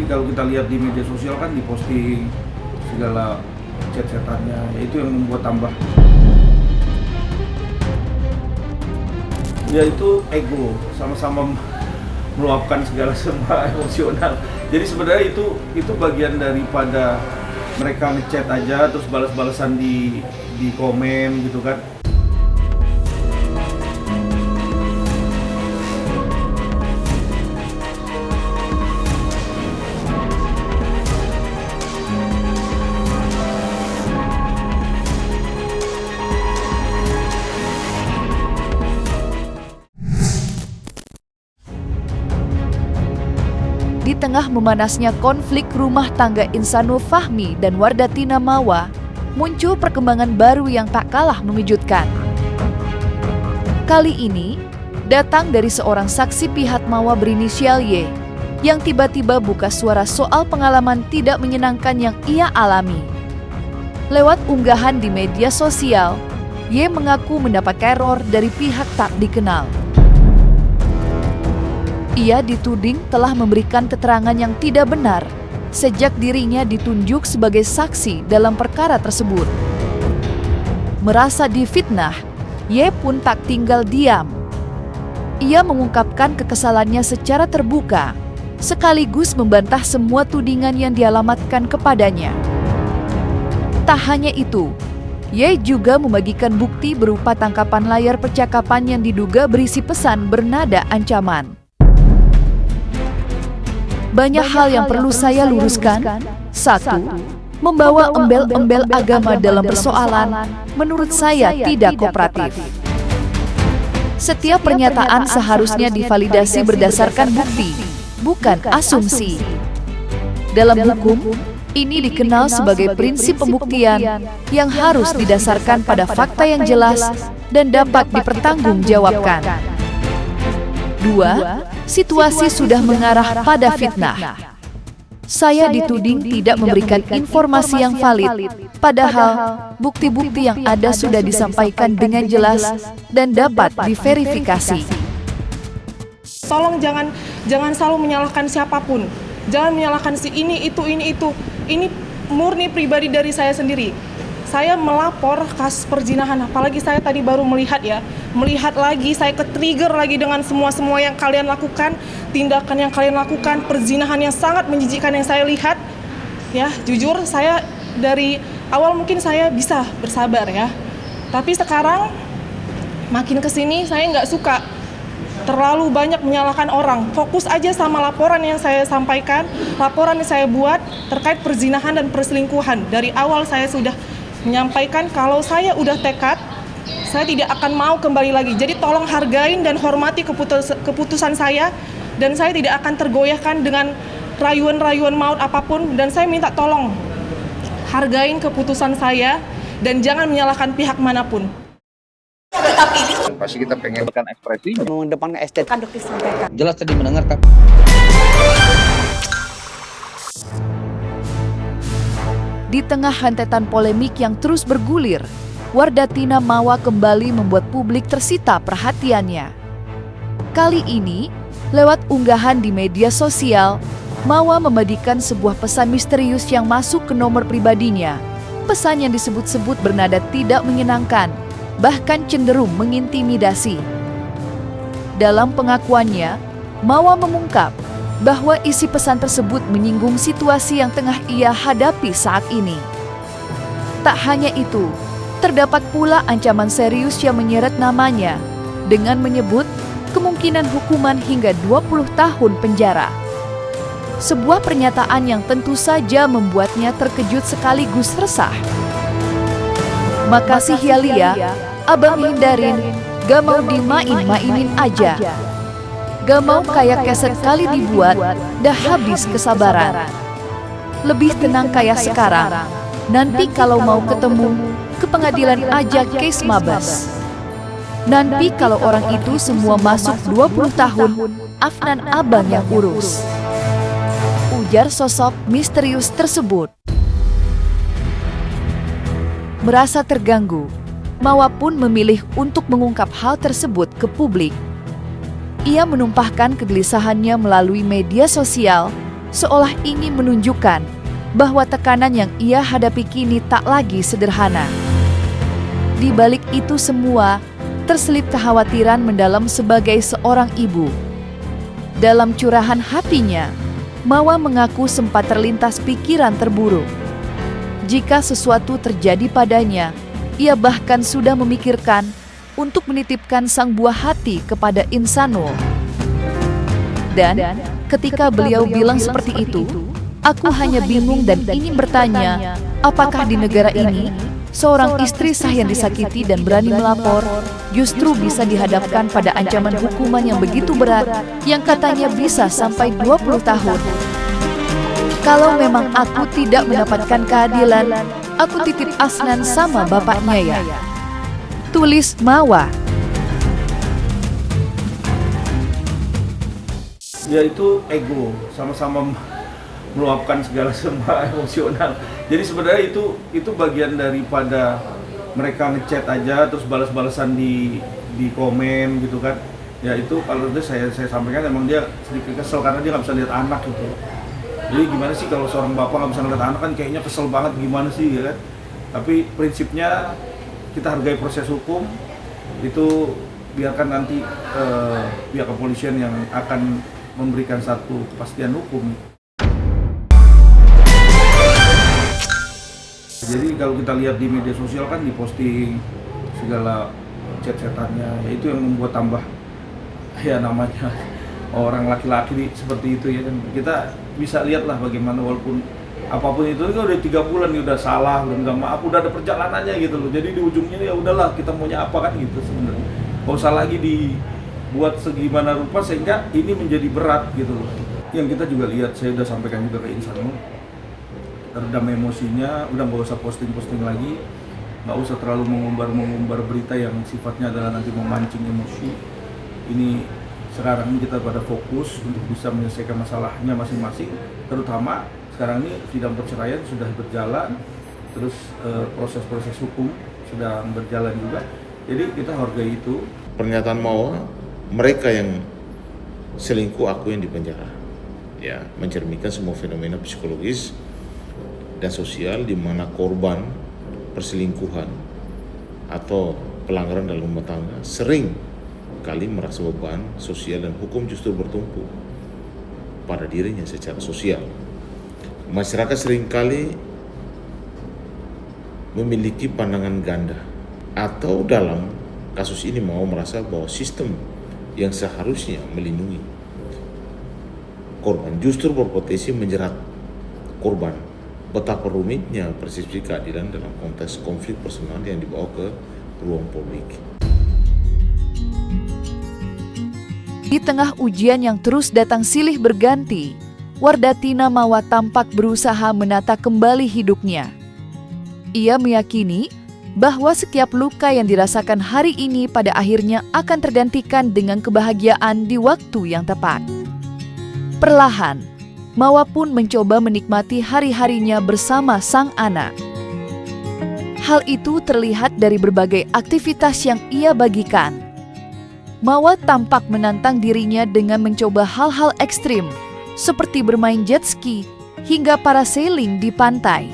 kalau kita lihat di media sosial kan diposting segala chat-chatannya, ya itu yang membuat tambah. Ya itu ego, sama-sama meluapkan segala semua emosional. Jadi sebenarnya itu bagian daripada mereka ngechat aja terus balas-balasan di komen gitu kan. Di tengah memanasnya konflik rumah tangga Insanul Fahmi dan Wardatina Mawa, muncul perkembangan baru yang tak kalah mengejutkan. Kali ini, datang dari seorang saksi pihak Mawa berinisial Y, yang tiba-tiba buka suara soal pengalaman tidak menyenangkan yang ia alami. Lewat unggahan di media sosial, Y mengaku mendapat teror dari pihak tak dikenal. Ia dituding telah memberikan keterangan yang tidak benar sejak dirinya ditunjuk sebagai saksi dalam perkara tersebut. Merasa difitnah, Y pun tak tinggal diam. Ia mengungkapkan kekesalannya secara terbuka, sekaligus membantah semua tudingan yang dialamatkan kepadanya. Tak hanya itu, Y juga membagikan bukti berupa tangkapan layar percakapan yang diduga berisi pesan bernada ancaman. Banyak hal yang perlu saya luruskan. 1. Membawa embel-embel agama dalam persoalan, menurut saya tidak kooperatif. Setiap pernyataan seharusnya divalidasi berdasarkan bukti, bukan asumsi. Dalam hukum, ini dikenal sebagai prinsip pembuktian yang harus didasarkan pada fakta yang jelas dan dapat dipertanggungjawabkan. 2. Situasi sudah mengarah pada fitnah. Saya dituding tidak memberikan informasi yang valid, padahal bukti-bukti yang ada sudah disampaikan dengan jelas dan dapat diverifikasi. Tolong jangan selalu menyalahkan siapapun. Jangan menyalahkan si ini, itu. Ini murni pribadi dari saya sendiri. Saya melapor kasus perzinahan, apalagi saya tadi baru melihat lagi, saya ke-trigger lagi dengan semua yang kalian lakukan, tindakan yang kalian lakukan, perzinahan yang sangat menjijikkan yang saya lihat. Ya, jujur saya dari awal mungkin saya bisa bersabar ya, tapi sekarang makin kesini saya nggak suka terlalu banyak menyalahkan orang. Fokus aja sama laporan yang saya sampaikan, laporan yang saya buat terkait perzinahan dan perselingkuhan. Dari awal saya sudah menyampaikan kalau saya udah tekad, saya tidak akan mau kembali lagi. Jadi tolong hargain dan hormati keputusan saya, dan saya tidak akan tergoyahkan dengan rayuan-rayuan maut apapun, dan saya minta tolong hargain keputusan saya dan jangan menyalahkan pihak manapun. Pasti kita pengen ekspresi mengedepankan estetika disampaikan. jelas tadi mendengarkan. Di tengah rentetan polemik yang terus bergulir, Wardatina Mawa kembali membuat publik tersita perhatiannya. Kali ini, lewat unggahan di media sosial, Mawa membagikan sebuah pesan misterius yang masuk ke nomor pribadinya. Pesan yang disebut-sebut bernada tidak menyenangkan, bahkan cenderung mengintimidasi. Dalam pengakuannya, Mawa mengungkap bahwa isi pesan tersebut menyinggung situasi yang tengah ia hadapi saat ini. Tak hanya itu, terdapat pula ancaman serius yang menyeret namanya dengan menyebut kemungkinan hukuman hingga 20 tahun penjara. Sebuah pernyataan yang tentu saja membuatnya terkejut sekaligus resah. Makasih ya Lia, abang hindarin, gak mau dimain-mainin aja. Gak mau kayak keset kali dibuat, dah habis kesabaran. Lebih tenang kayak sekarang. Nanti kalau mau ketemu, ke pengadilan aja case Mabes. Nanti kalau orang itu semua masuk 20 tahun, Afnan abang yang urus. Ujar sosok misterius tersebut. Merasa terganggu, Mawa pun memilih untuk mengungkap hal tersebut ke publik. Ia menumpahkan kegelisahannya melalui media sosial seolah ingin menunjukkan bahwa tekanan yang ia hadapi kini tak lagi sederhana. Di balik itu semua, terselip kekhawatiran mendalam sebagai seorang ibu. Dalam curahan hatinya, Mawa mengaku sempat terlintas pikiran terburuk. Jika sesuatu terjadi padanya, ia bahkan sudah memikirkan untuk menitipkan sang buah hati kepada Insanul. Dan ketika beliau bilang seperti itu, aku hanya bingung dan ingin bertanya, apakah di negara ini seorang istri sah yang disakiti dan berani melapor justru bisa dihadapkan pada ancaman hukuman yang begitu berat yang katanya bisa sampai 20 tahun. Kalau memang aku tidak mendapatkan keadilan, aku titip Asnan sama bapaknya ya. Tulis Mawa. Ya itu ego, sama-sama meluapkan segala semua emosional. Jadi sebenarnya itu bagian daripada mereka ngechat aja terus balas-balasan di komen gitu kan. Ya itu kalau itu saya sampaikan emang dia sedikit kesel karena dia nggak bisa lihat anak gitu. Jadi gimana sih kalau seorang bapak nggak bisa lihat anak kan kayaknya kesel banget gimana sih ya kan. Tapi prinsipnya kita hargai proses hukum, itu biarkan nanti pihak kepolisian yang akan memberikan satu kepastian hukum. Jadi kalau kita lihat di media sosial kan diposting segala chat-chatannya, ya itu yang membuat tambah ya namanya orang laki-laki seperti itu ya kan. Kita bisa lihatlah bagaimana walaupun apapun itu kan udah 3 bulan nih udah salah, udah minta maaf, udah ada perjalanannya gitu loh. Jadi di ujungnya ya udahlah kita maunya apa kan gitu sebenarnya. Gak usah lagi dibuat segimana rupa sehingga ini menjadi berat gitu loh. Yang kita juga lihat, saya udah sampaikan juga ke Insanul, redam emosinya, udah nggak usah posting-posting lagi, nggak usah terlalu mengumbar berita yang sifatnya adalah nanti memancing emosi. Ini sekarang ini kita pada fokus untuk bisa menyelesaikan masalahnya masing-masing, terutama sekarang ini sidang perceraian sudah berjalan, terus proses-proses hukum sedang berjalan juga, jadi kita hargai itu. Pernyataan Mawa, mereka yang selingkuh aku yang dipenjara, ya mencerminkan semua fenomena psikologis dan sosial di mana korban perselingkuhan atau pelanggaran dalam rumah tangga sering kali merasa beban sosial dan hukum justru bertumpu pada dirinya secara sosial. Masyarakat seringkali memiliki pandangan ganda atau dalam kasus ini mau merasa bahwa sistem yang seharusnya melindungi korban justru berpotensi menjerat korban. Betapa rumitnya persepsi keadilan dalam konteks konflik personal yang dibawa ke ruang publik. Di tengah ujian yang terus datang silih berganti, Wardatina Mawa tampak berusaha menata kembali hidupnya. Ia meyakini bahwa setiap luka yang dirasakan hari ini pada akhirnya akan tergantikan dengan kebahagiaan di waktu yang tepat. Perlahan, Mawa pun mencoba menikmati hari-harinya bersama sang anak. Hal itu terlihat dari berbagai aktivitas yang ia bagikan. Mawa tampak menantang dirinya dengan mencoba hal-hal ekstrim, seperti bermain jet ski hingga parasailing di pantai.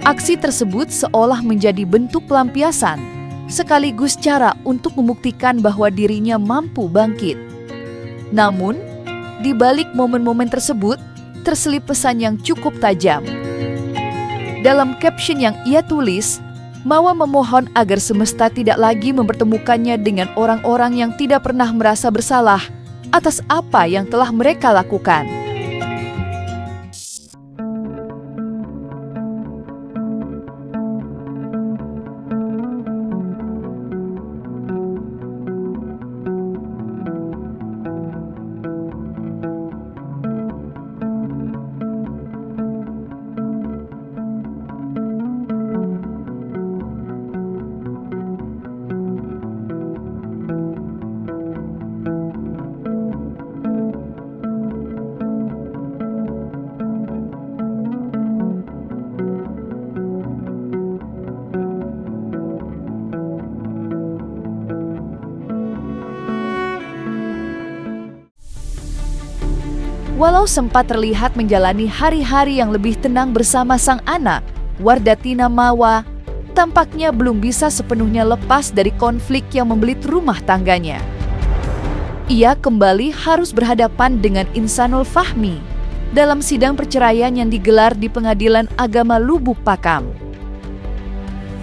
Aksi tersebut seolah menjadi bentuk pelampiasan, sekaligus cara untuk membuktikan bahwa dirinya mampu bangkit. Namun, di balik momen-momen tersebut, terselip pesan yang cukup tajam. Dalam caption yang ia tulis, Mawa memohon agar semesta tidak lagi mempertemukannya dengan orang-orang yang tidak pernah merasa bersalah atas apa yang telah mereka lakukan. Walau sempat terlihat menjalani hari-hari yang lebih tenang bersama sang anak, Wardatina Mawa tampaknya belum bisa sepenuhnya lepas dari konflik yang membelit rumah tangganya. Ia kembali harus berhadapan dengan Insanul Fahmi dalam sidang perceraian yang digelar di Pengadilan Agama Lubuk Pakam.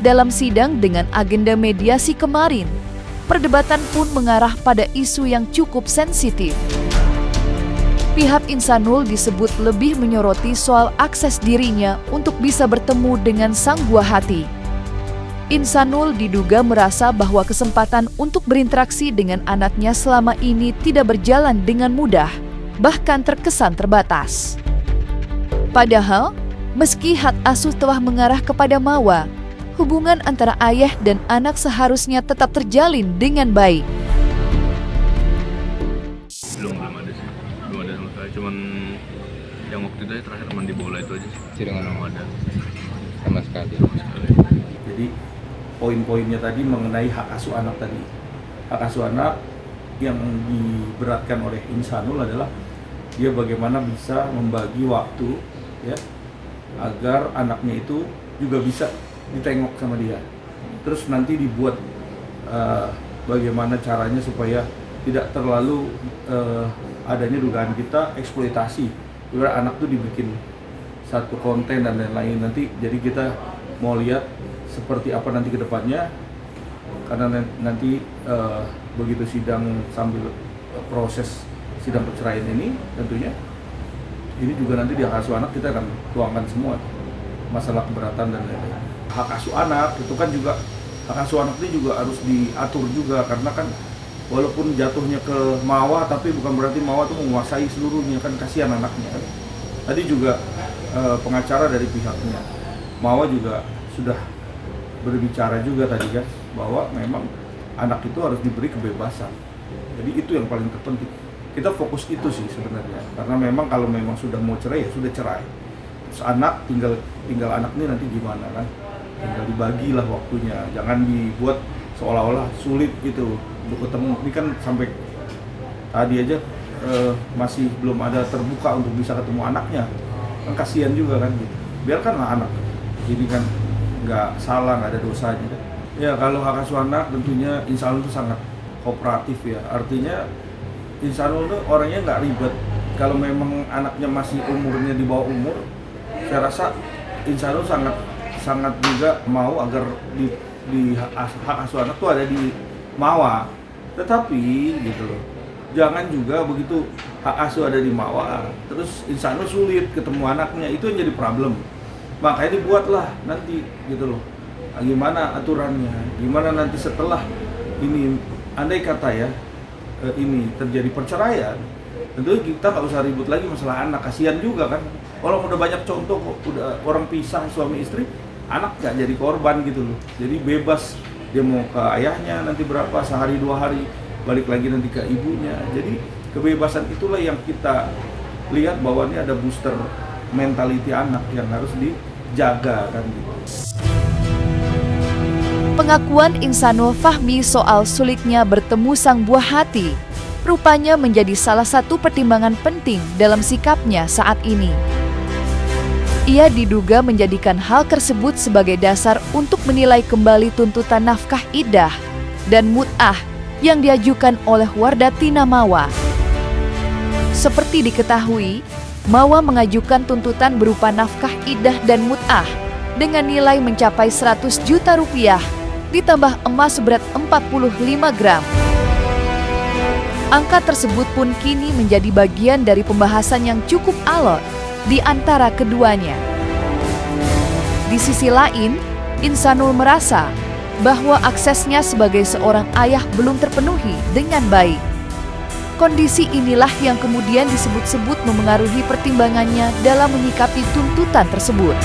Dalam sidang dengan agenda mediasi kemarin, perdebatan pun mengarah pada isu yang cukup sensitif. Pihak Insanul disebut lebih menyoroti soal akses dirinya untuk bisa bertemu dengan sang buah hati. Insanul diduga merasa bahwa kesempatan untuk berinteraksi dengan anaknya selama ini tidak berjalan dengan mudah, bahkan terkesan terbatas. Padahal, meski hak asuh telah mengarah kepada Mawa, hubungan antara ayah dan anak seharusnya tetap terjalin dengan baik. Belum ada sih, belum ada sama sekali. Cuman yang waktu itu terakhir mandi bola itu aja sih. Tidak ada sama sekali. Jadi poin-poinnya tadi mengenai hak asuh anak tadi. Hak asuh anak yang diberatkan oleh Insanul adalah dia bagaimana bisa membagi waktu ya agar anaknya itu juga bisa ditengok sama dia. Terus nanti dibuat bagaimana caranya supaya tidak terlalu adanya dugaan kita eksploitasi. Jadi anak tuh dibikin satu konten dan lain-lain nanti. Jadi kita mau lihat seperti apa nanti ke depannya, karena nanti begitu sidang sambil proses sidang perceraian ini tentunya ini juga nanti di hak asuh anak kita akan tuangkan semua masalah keberatan dan lain-lain. Hak asuh anak itu kan juga, hak asuh anak ini juga harus diatur juga, karena kan walaupun jatuhnya ke Mawa tapi bukan berarti Mawa itu menguasai seluruhnya, kan kasihan anaknya. Tadi juga pengacara dari pihaknya Mawa juga sudah berbicara juga tadi kan bahwa memang anak itu harus diberi kebebasan. Jadi itu yang paling terpenting. Kita fokus itu sih sebenarnya, karena memang kalau memang sudah mau cerai ya sudah cerai. Terus anak tinggal anak ini nanti gimana kan? Tinggal dibagilah waktunya, jangan dibuat seolah-olah sulit gitu untuk ketemu. Ini kan sampai tadi aja masih belum ada terbuka untuk bisa ketemu anaknya, kan kasihan juga kan gitu. Biarkanlah anak, ini kan nggak salah, nggak ada dosanya kan. Ya kalau hak asuh anak tentunya Insanul itu sangat kooperatif ya, artinya Insanul itu orangnya nggak ribet. Kalau memang anaknya masih umurnya di bawah umur, saya rasa Insanul sangat juga mau agar di hak asuh anak itu ada di Mawa. Tetapi gitu loh, jangan juga begitu hak asuh ada di Mawa, terus Insanul sulit ketemu anaknya, itu yang jadi problem. Makanya dibuatlah nanti gitu loh, gimana aturannya, gimana nanti setelah ini, andai kata ya ini terjadi perceraian, tentu kita nggak usah ribut lagi masalah anak, kasihan juga kan. Kalau udah banyak contoh, udah orang pisah suami istri, anak nggak jadi korban gitu loh. Jadi bebas, dia mau ke ayahnya nanti berapa, sehari 2 hari, balik lagi nanti ke ibunya. Jadi kebebasan itulah yang kita lihat bahwa ini ada booster mentality anak yang harus dijaga kan gitu. Pengakuan Insanul Fahmi soal sulitnya bertemu sang buah hati rupanya menjadi salah satu pertimbangan penting dalam sikapnya saat ini. Ia diduga menjadikan hal tersebut sebagai dasar untuk menilai kembali tuntutan nafkah iddah dan mut'ah yang diajukan oleh Wardatina Mawa. Seperti diketahui, Mawa mengajukan tuntutan berupa nafkah iddah dan mut'ah dengan nilai mencapai 100 juta rupiah ditambah emas seberat 45 gram. Angka tersebut pun kini menjadi bagian dari pembahasan yang cukup alot di antara keduanya. Di sisi lain, Insanul merasa bahwa aksesnya sebagai seorang ayah belum terpenuhi dengan baik. Kondisi inilah yang kemudian disebut-sebut memengaruhi pertimbangannya dalam menyikapi tuntutan tersebut.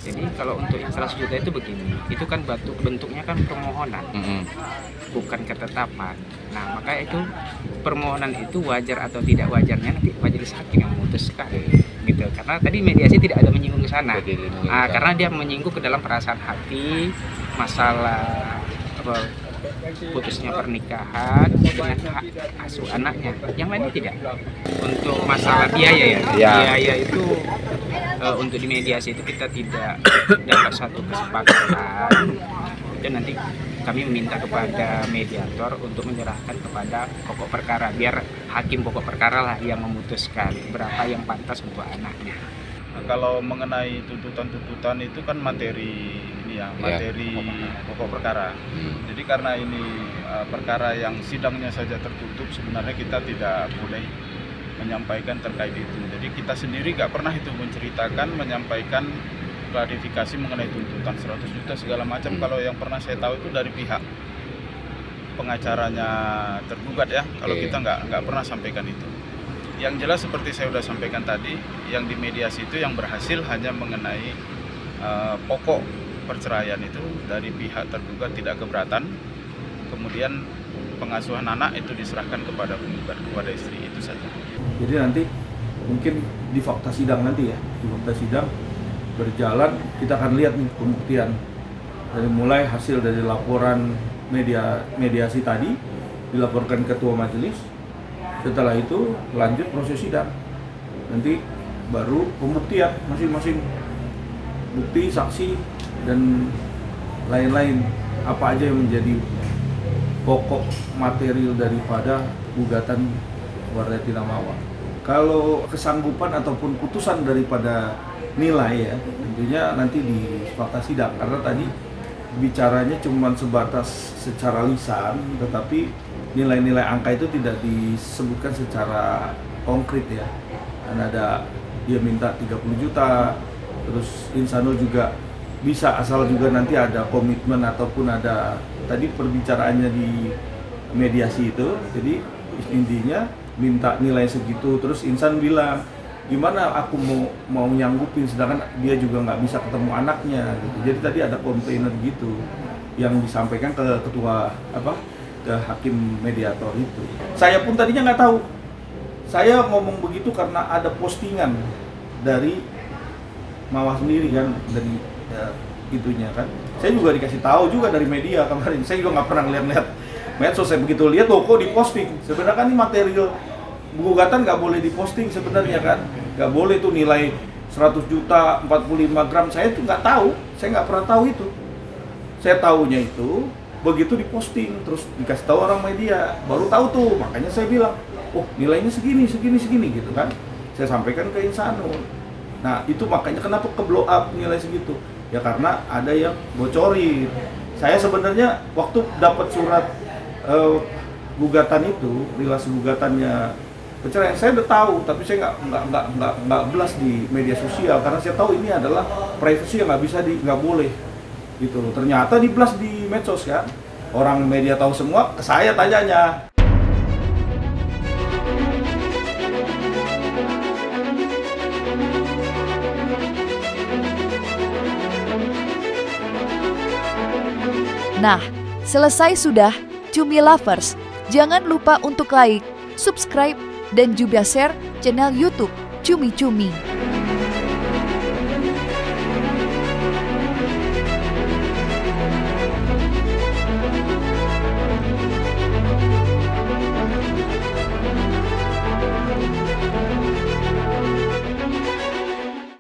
Jadi kalau untuk 100 juta itu begini, itu kan bentuknya kan permohonan, bukan ketetapan. Nah, maka itu permohonan itu wajar atau tidak wajarnya nanti majelis hakim yang memutuskan, gitu. Karena tadi mediasi tidak ada menyinggung ke sana. Karena dia menyinggung ke dalam perasaan hati, masalah putusnya pernikahan dengan hak asuh anaknya. Yang lainnya tidak. Untuk masalah biaya biaya itu untuk di mediasi itu kita tidak dapat satu kesepakatan. Itu nanti kami meminta kepada mediator untuk menyerahkan kepada pokok perkara, biar hakim pokok perkara lah yang memutuskan berapa yang pantas untuk anaknya. Nah, kalau mengenai tuntutan-tuntutan itu kan materi pokok perkara. Jadi karena ini perkara yang sidangnya saja tertutup, sebenarnya kita tidak boleh menyampaikan terkait itu. Jadi kita sendiri nggak pernah itu menyampaikan klarifikasi mengenai tuntutan 100 juta segala macam. Kalau yang pernah saya tahu itu dari pihak pengacaranya tergugat ya. Kalau kita nggak pernah sampaikan itu. Yang jelas seperti saya sudah sampaikan tadi, yang di mediasi itu yang berhasil hanya mengenai pokok perceraian itu dari pihak tergugat tidak keberatan. Kemudian pengasuhan anak itu diserahkan kepada penggugat, kepada istri, itu saja. Jadi nanti mungkin di fakta sidang nanti ya, di fakta sidang berjalan, kita akan lihat nih pembuktian dari mulai hasil dari laporan mediasi tadi dilaporkan ketua majelis. Setelah itu lanjut proses sidang, nanti baru pembuktian masing-masing bukti, saksi dan lain-lain apa aja yang menjadi pokok material daripada gugatan Wardatina Mawa. Kalau kesanggupan ataupun putusan daripada nilai ya, tentunya nanti di fakta sidang, karena tadi bicaranya cuma sebatas secara lisan, tetapi nilai-nilai angka itu tidak disebutkan secara konkret ya. Dan ada dia minta 30 juta, terus Insanul juga bisa, asal juga nanti ada komitmen ataupun ada tadi perbicaraannya di mediasi itu. Jadi intinya minta nilai segitu, terus Insan bilang gimana aku mau nyanggupin, sedangkan dia juga nggak bisa ketemu anaknya gitu. Jadi tadi ada komplainer gitu yang disampaikan ke ketua ke hakim mediator itu. Saya pun tadinya nggak tahu. Saya ngomong begitu karena ada postingan dari Mawa sendiri kan, dari itunya kan. Saya juga dikasih tahu juga dari media kemarin. Saya juga nggak pernah lihat medsos. Saya begitu lihat kok diposting. Sebenarnya kan ini material gugatan nggak boleh diposting sebenarnya kan. Nggak boleh tuh nilai 100 juta, 45 gram. Saya tuh nggak tahu. Saya nggak pernah tahu itu. Saya tahunya itu begitu diposting, terus dikasih tahu orang media, baru tahu tuh. Makanya saya bilang, oh nilainya segini gitu kan. Saya sampaikan ke Insanul. Nah itu makanya kenapa ke blow up nilai segitu. Ya karena ada yang bocorin. Saya sebenarnya waktu dapat surat gugatan itu, rilas gugatannya perceraian, saya udah tahu, tapi saya nggak belas di media sosial karena saya tahu ini adalah privasi yang nggak boleh gitu. Ternyata dibelas di medsos kan, orang media tahu semua, ke saya tanyanya. Nah, selesai sudah Cumi Lovers. Jangan lupa untuk like, subscribe, dan juga share channel YouTube Cumi Cumi.